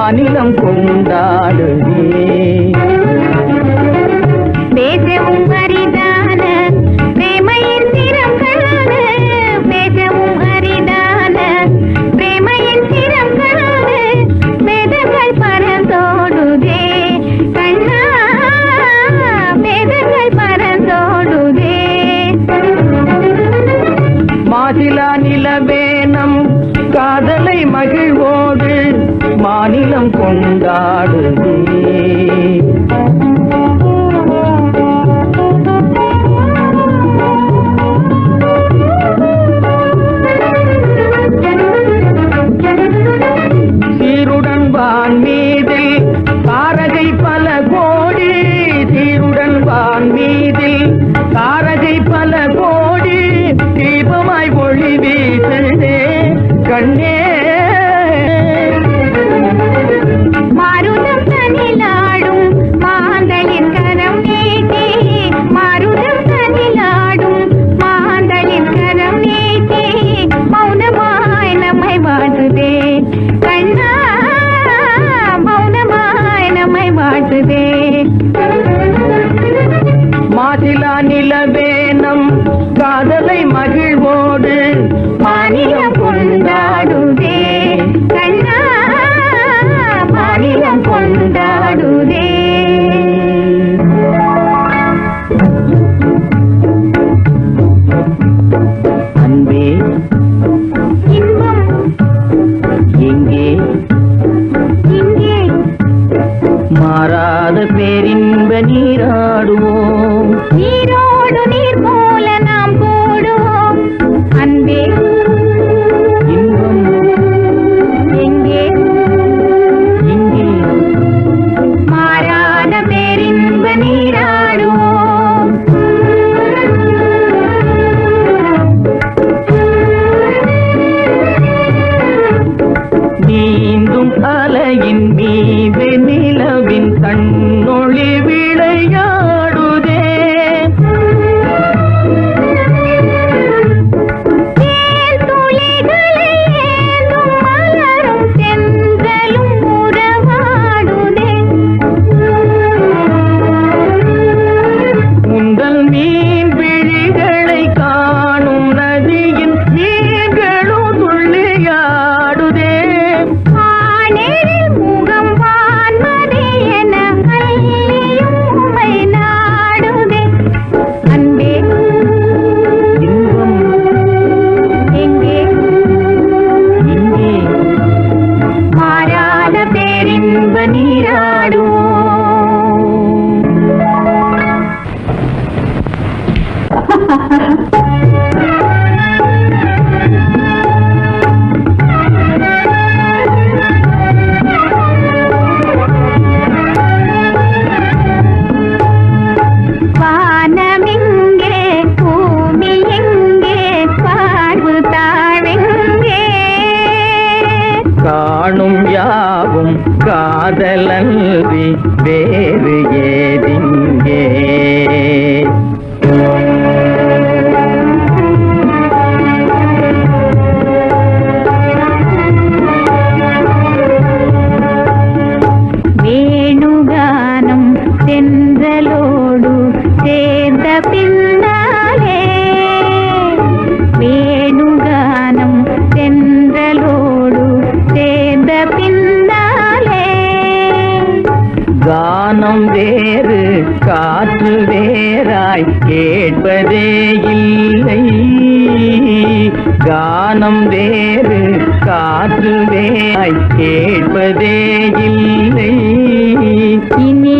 மாநிலம் கொண்டாடுதே. பேசவும் அரிதான பிரேமையின் சிரம் காண, பேசவும் அரிதான பிரேமையின் சிரம் காண, வேதங்கள் பறந்தோடுதே கண்ணா, வேதங்கள் பறந்தோடுதே. மாசிலா நிலவேனம் காதலை மகிழ்வோடு மாநிலம் கொண்டாடுதே. சீருடன் வான் மீதில் தாரகை பல கோடி, சீருடன் வான் மீதில் தாரகை பல கோடி, தீபமாய் ஒளி வீசுதே கண்ணே. மாருதம் தனிலாடும் மாந்தளின் கரம் நீட்டி, மாருதம் தனிலாடும் மாந்தளின் கரம் நீட்டி, மௌனமாய் நம்மை வாழ்த்துதே கண்ணா, மௌனமாய் நம்மை வாழ்த்துதே. மாசிலா நிலவேனம் காதலை மகிழ்வோடு மாநிலம் கொண்டாடுதே கண்ணா, மாநிலம் கொண்டாடுதே. அன்பே இன்பம் எங்கே இங்கே, மாறாத பேரின்ப நீராடுவோம். நீரோடு நீர் போல நாம் கூடுவோம். அன்பே இன்பம் எங்கே இங்கே, மாறாத பேரின்ப நீராடுவோம். நீந்தும் அலையின் மீது நிலவின் கண்ணொளி விளையாடுதே. தேன் துளிகளை ஏந்தும் மலரும் தென்றலும் உறவாடுதே. உந்தல் மீன் விழிகளை காணும் நதியின் மீன்களும் துள்ளியாடுதே. ஆனேரில் முகம் வான்மதி என அள்ளியும் உம்மை நாடுதே. அன்பே இன்பம் எங்கே இங்கே, மாறாத பேரின்ப நீராடுவோம். வானமெங்கே பூமி எங்கே, வாழ்வு தாழெங்கே, காணும் யாவும் காதலன்றி வேறு ஏதிங்கே. வேணுகானம் தென்றலோடு சேர்ந்த பின்னாலே, வேணுகானம் தென்றலோடு சேர்ந்த பின்னாலே, கானம் வேறு காற்று வேறாய் கேட்பதே இல்லை. கானம் வேறு காற்று வேறாய் கேட்பதே இல்லை. இனி